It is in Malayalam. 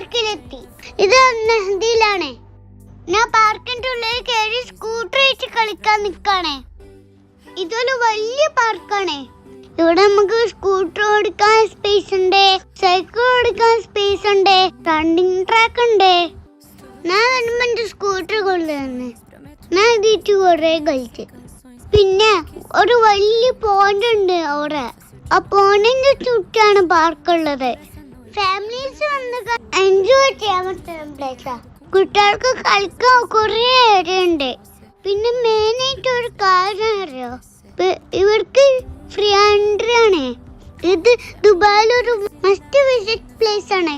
പാർക്കിലെത്തി. ഇത് നെഹ്ദിയിലാണ്. ഞാൻ പാർക്കിന്റെ ഉള്ളിൽ കയറി സ്കൂട്ടർ വെച്ച് കളിക്കാൻ നിൽക്കാണ്. ഇതൊരു വലിയ പാർക്കാണ്. ഇവിടെ നമുക്ക് സ്കൂട്ടർ ഓടിക്കാൻ സ്പേസ് ഉണ്ട്, സൈക്കിൾ ഓടിക്കാൻ സ്പേസ് ഉണ്ട്, റണ്ണിങ് ട്രാക്ക് ഉണ്ട്. ഞാൻ വരുമ്പോ എന്റെ സ്കൂട്ടർ കൊണ്ടുവന്ന് ഞാൻ ഇതിട്ട് കുറെ കളിച്ച്. പിന്നെ ഒരു വലിയ പോണ്ട് ഉണ്ട് അവിടെ. ആ പോണ്ടിന്റെ ചുറ്റാണ് പാർക്കുള്ളത്. ഫാമിലീസ് വന്ന് എൻജോയ് ചെയ്യാൻ പറ്റുന്ന പ്ലേസാ. കുട്ടികൾക്ക് കളിക്കാൻ കുറെ ഏരിയ ഉണ്ട്. പിന്നെ മെയിനായിട്ട് ഒരു കാര്യം അറിയോ, ഇവർക്ക് ഫ്രീ എൻട്രി ആണ്. ഇത് ദുബായിലൊരു മസ്റ്റ് വിസിറ്റ് പ്ലേസ് ആണ്.